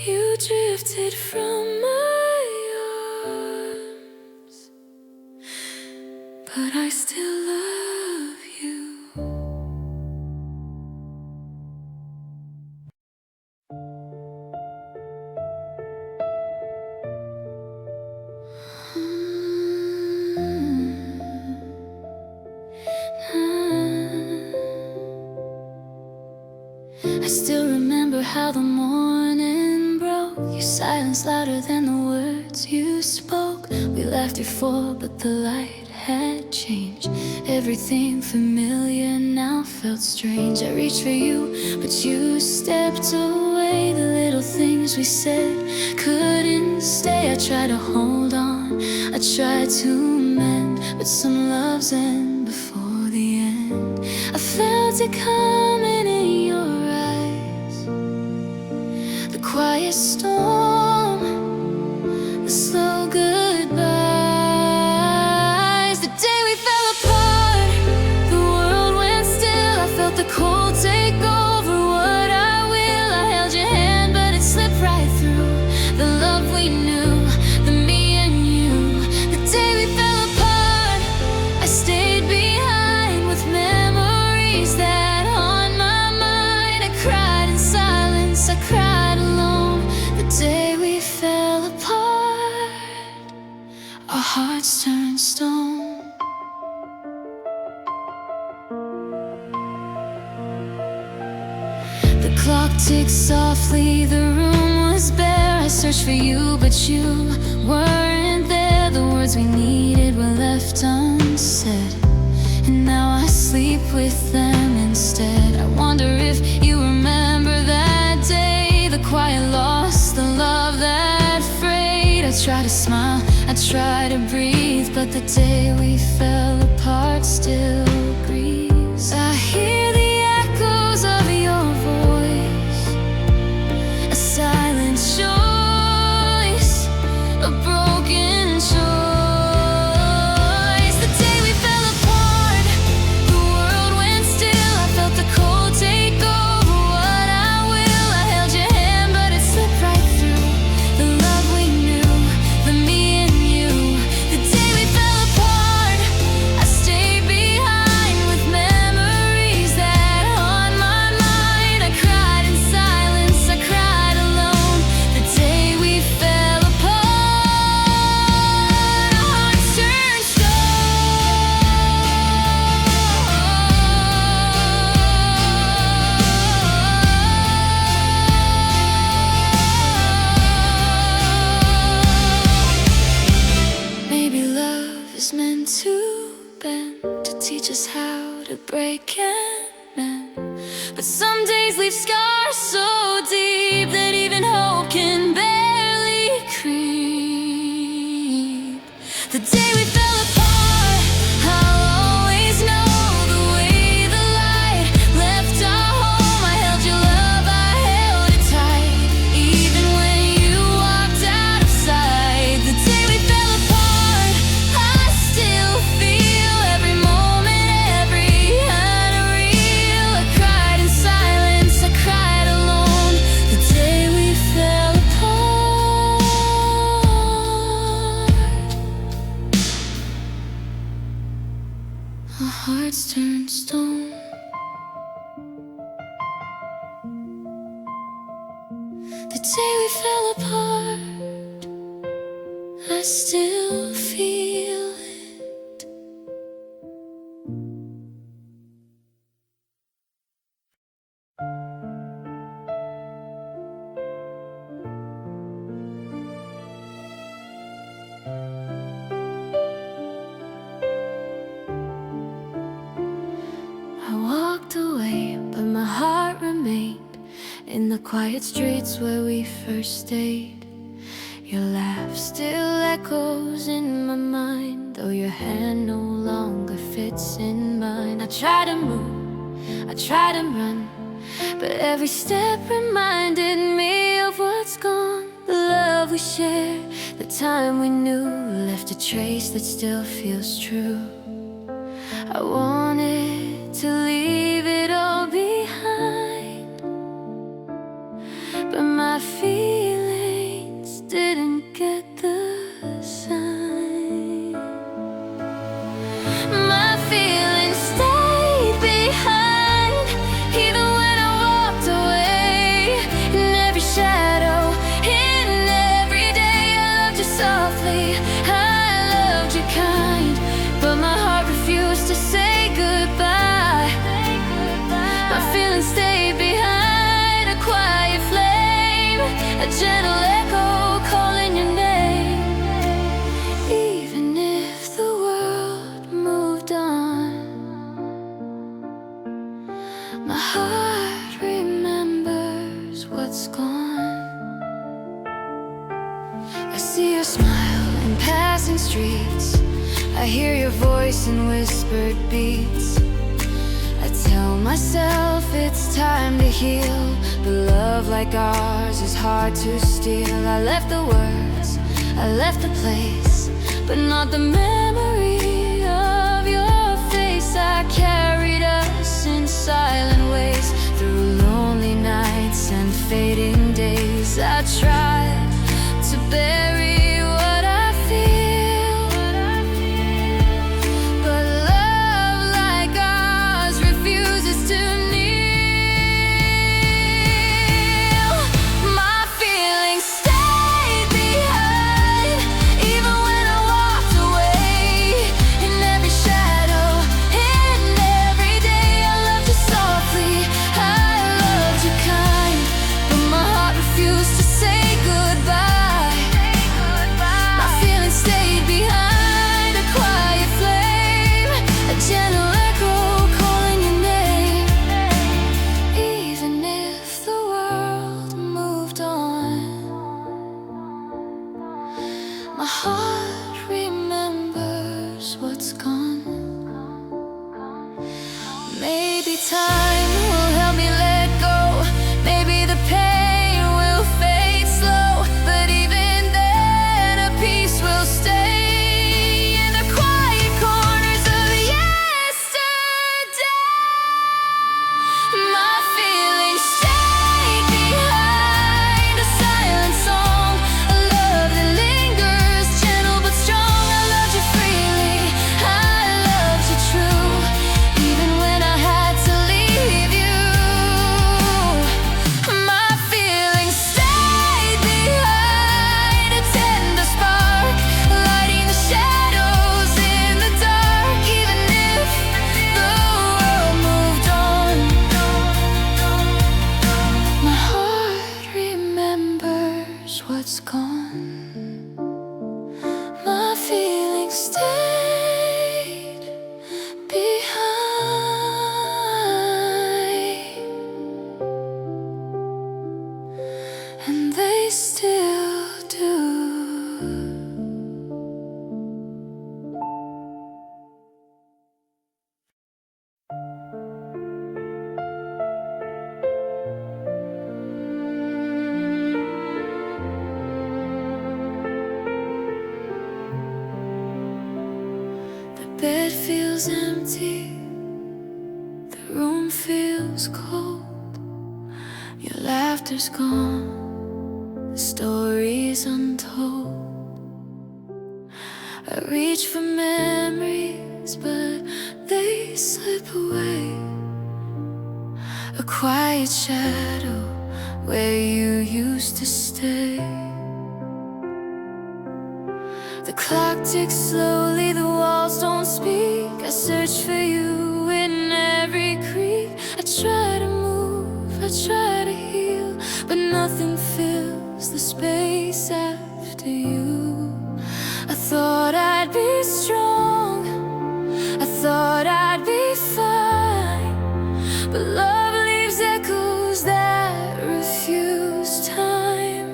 You drifted from my arms, but I still love you. I still remember how the morning broke, your silence louder than the words you spoke. We laughed before, but the light had changed. Everything familiar now felt strange. I reached for you, but you stepped away. The little things we said couldn't stay. I tried to hold on, I tried to mend, but some loves end before the end. I felt it coming in your eyes, the quiet storm, the slow goodbyes. The day we fell apart, the world went still. I felt the cold take over what I will. I held your hand, but it slipped right through the love we knew, the me and you. The day we fell apart, I stayed behind with memories that on my mind. I cried in silence, I cried alone. The day we fell apart, our hearts turned stone. clock ticked softly, the room was bare. I searched for you, but you weren't there. The words we needed were left unsaid, and now I sleep with them instead. I wonder if you remember that day, the quiet loss, the love that frayed. I try to smile, I try to breathe, but the day we fell apart still grieves. I hear the echoes of your voice, a silent choice, a broken choice. The day we fell apart, the world went still. I felt the cold take over what I will. I held your hand, but it slipped right through the love we knew, the me and you. The day we fell apart, I stayed behind with memories that haunt my mind. I cried in silence, I cried alone. The day we fell apart, our hearts turned stone. Maybe love is meant to bend, to teach us how to break and mend. But some days leave scars so deep that even hope can barely creep. The day we fell apart, I'll always know the way the light left our home. I held your love, I held it tight, even when you walked out of sight. The day we fell apart, I still feel every moment, every unreal. I cried in silence, I cried alone. The day we fell apart, our hearts turned stone. The day we fell apart, I still feel it. I walked away, but my heart remained in the quiet streets where we first stayed. Your laugh still echoes in my mind, though your hand no longer fits in mine. I try to move, I try to run, but every step reminded me of what's gone. The love we shared, the time we knew, left a trace that still feels true. I wanted to leave it all behind, but my feelings didn't get the sign. My feelings stayed behind, even when I walked away. In every shadow, in every day, I loved you softly, I loved you kind, but my heart refused to say goodbye. My feelings stayed behind, a quiet flame, a gentle echo calling your name. Even if the world moved on, my heart remembers what's gone. I see your smile in passing streets, I hear your voice in whispered beats. I tell myself it's time to heal, but love like ours is hard to steal. I left the words, I left the place, but not the memory of your face. I carried us in silent ways, through lonely nights and fading days. I tried to bury what I feel, but love like ours refuses to kneel. My feelings stayed behind, even when I walked away. In every shadow, in every day, I loved you softly, I feels empty, the room feels cold. Your laughter's gone, the story's untold. I reach for memories, but they slip away. A quiet shadow where you used to stay. The clock ticks slowly, the walls don't speak. I search for you in every creak. I try to move, I try to heal, but nothing fills the space after you. I thought I'd be strong, I thought I'd be fine, but love leaves echoes that refuse time.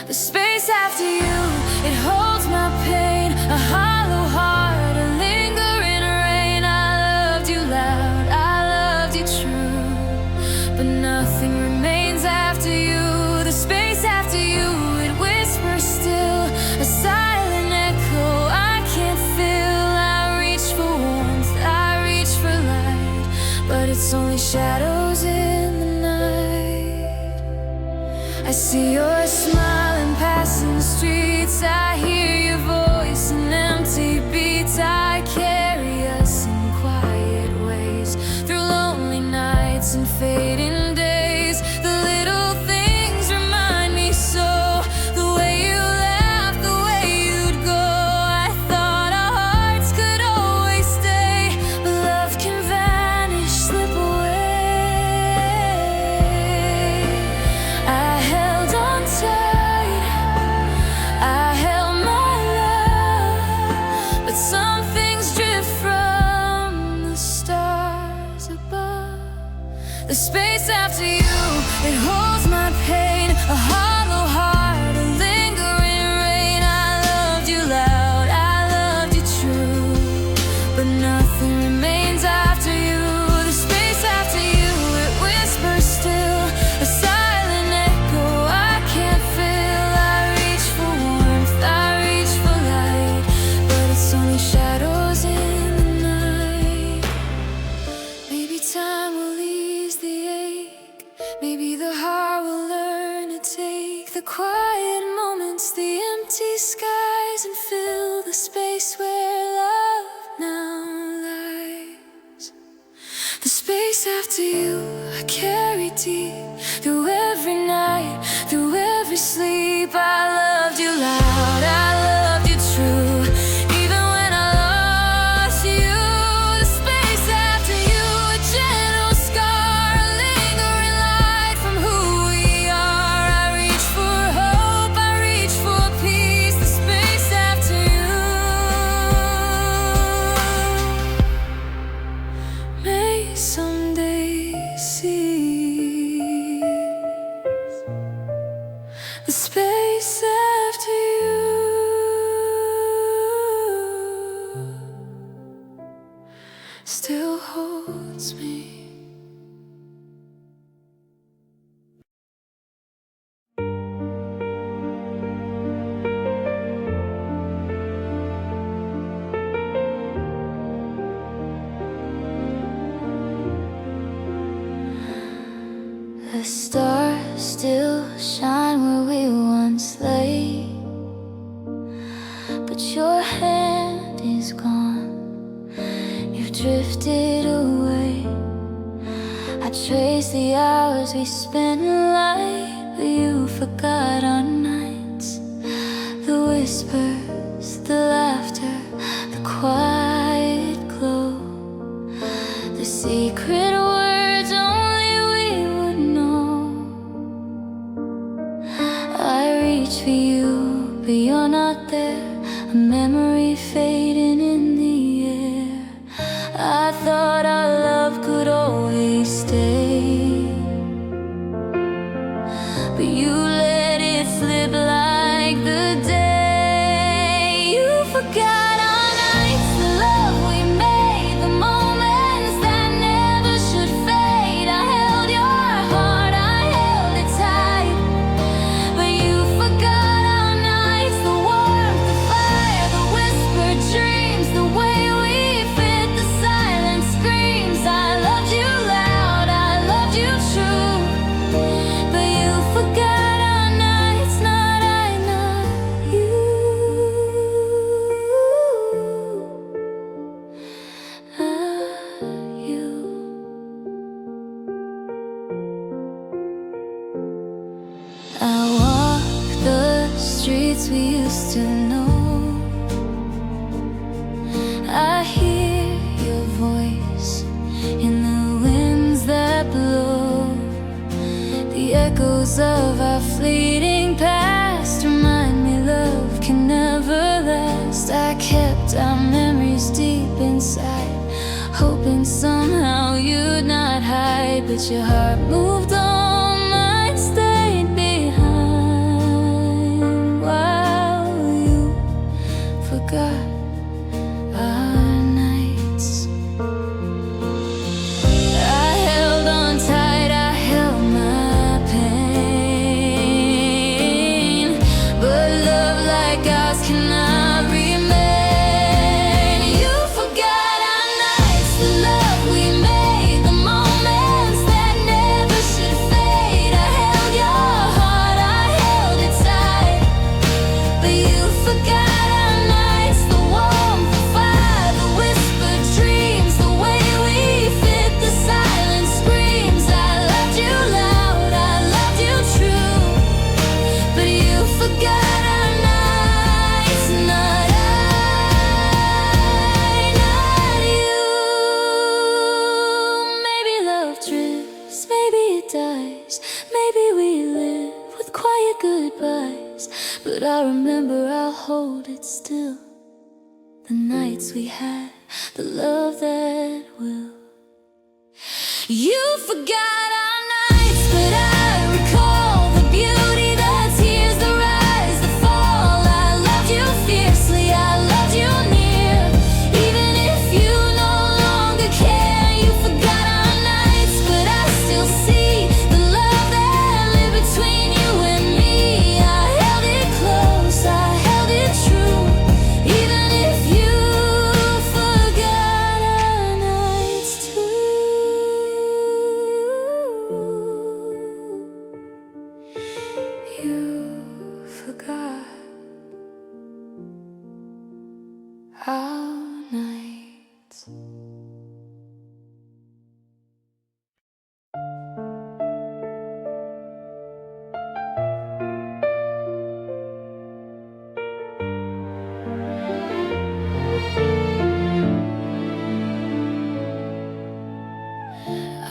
The space after you, it holds my pain, a hollow heart, a lingering rain. I loved you loud, I loved you true, but nothing remains after you. The space after you, it whispers still, a silent echo I can't feel. I reach for warmth, I reach for light, but it's only shadows in the night. I see your smile in passing streets, I hear your voice in empty beats. I carry us in quiet ways, through lonely nights and fading days. The little things remind me so, the way you laughed, the way you'd go. I thought our hearts could always stay, but love can vanish, slip away. I held on tight, I held my love, but some things drift from the stars above. The space after you, it holds my pain, a hollow heart, a lingering rain. I loved you loud, I loved you true, but nothing remains after you. The space after you, it whispers still, a silent echo I can't feel. I reach for warmth, I reach for light, but it's only shadows in the night. Maybe time will ease the ache, maybe the heart will learn to take the quiet moments, the empty skies, and fill the space where love now lies. The space after you, I carry deep, through every night, through every sleep. I loved you loud, I loved you true, even when I lost you. The space after you, a gentle scar, a lingering light from who we are. I reach for hope, I reach for peace. The space after you, may someday see. The space after you still holds me. The stars still shine where we once lay, but your hand is gone, you've drifted away. I trace the hours we spent in light, but you forgot our nights. The whispers, the laughter, the quiet glow, the secret words only we would know. I reach for you, but you're not there, a memory fading in the air. I thought our love could always stay, but you let it slip like the day. You forgot our nights, the love we made, the moments that never should fade. I held your heart, I held it tight, but you forgot our nights, the warmth, the fire, the whispered dreams, the way we fit streets we used to know. I hear your voice in the winds that blow. The echoes of our fleeting past remind me love can never last. I kept our memories deep inside, hoping somehow you'd not hide. But your heart moved on, mine stayed behind. While you forgot our nights, I held on tight, I held my pain. But love like ours cannot remain. You forgot our nights, the love we made, the moments that never should fade. I held your heart, I held it tight. But you forgot our nights, the warmth, the fire, the whispered dreams, the way we fit the silent screams. I loved you loud, I loved you true. But you forgot our nights, not I, not you. Maybe love drifts, maybe it dies, maybe we live with quiet goodbyes. But I remember I'll hold it still, the nights we had, the love that will. You forgot our nights, but I recall the beauty, the tears, the rise, the fall. I loved you fiercely, I loved you near. Even if you no longer care, you forgot our nights, but I still see the love that lived between you and me. I held it close, I held it true. Even if you forgot our nights too. You forgot our nights.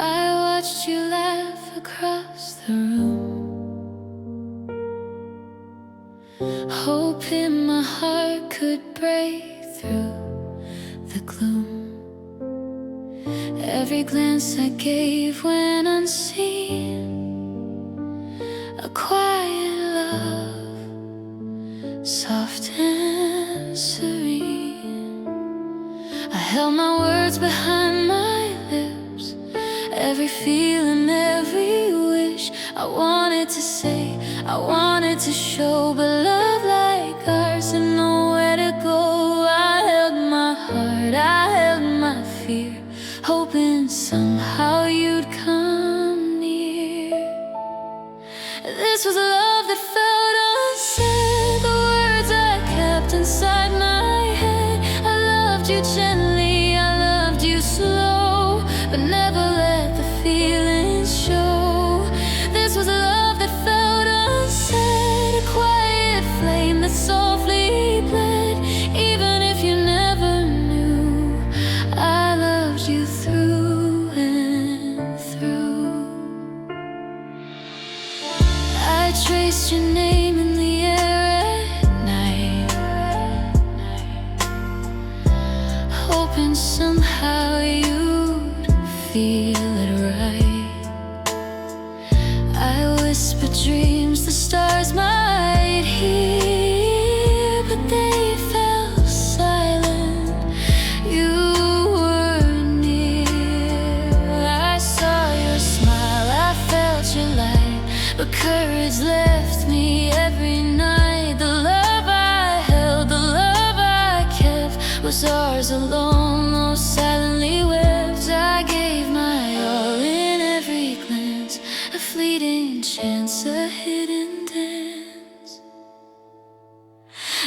I watched you laugh across the room, hoping my heart could break through the gloom. Every glance I gave went unseen, a quiet love, soft and serene. I held my words behind my lips, every feeling, every wish. I wanted to say, I wanted to show, but love like ours had nowhere to go. I held my heart, I held my fear, hoping somehow you'd come near. This was love that felt unsaid, the words I kept inside my head. I loved you gently, I loved you slow, but never let the feelings show. This was love that felt unsaid, a quiet flame that softly bled. Even if you never knew, I loved you through and through. I traced your name in the air at night, hoping somehow you'd feel it right. I whispered dreams the stars might hear, but they fell silent. You were near. I saw your smile, I felt your light, but courage left me every night. The love I held, the love I kept, was ours alone, though silently wept. I gave my all in every glance, a fleeting chance, a hidden dance.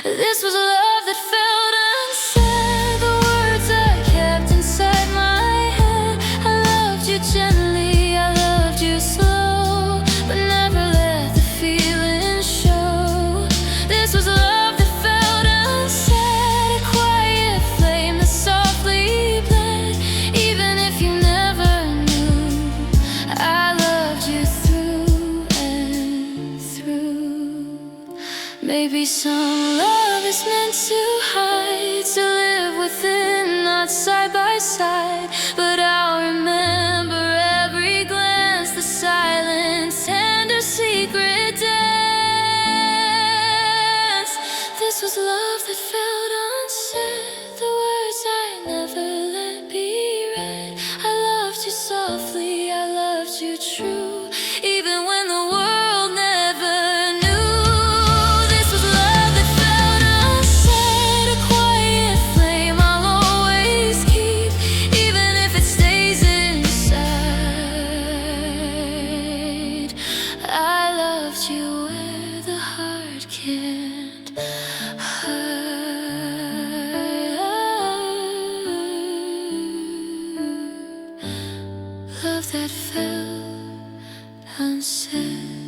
This was love that felt unsaid, the words I kept inside my head. I loved you gently, I loved you slow, but never let the feeling show. This Maybe some love is meant to hide, to live within, not side by side. But I'll remember every glance, the silent, tender, secret dance. This was love that felt unsaid, the words I never let be read. I loved you softly, I loved you true, even when the world never knew. This was love that felt unsaid, a quiet flame I'll always keep, even if it stays inside. I loved you where the heart can't hurt. Love that felt unsaid.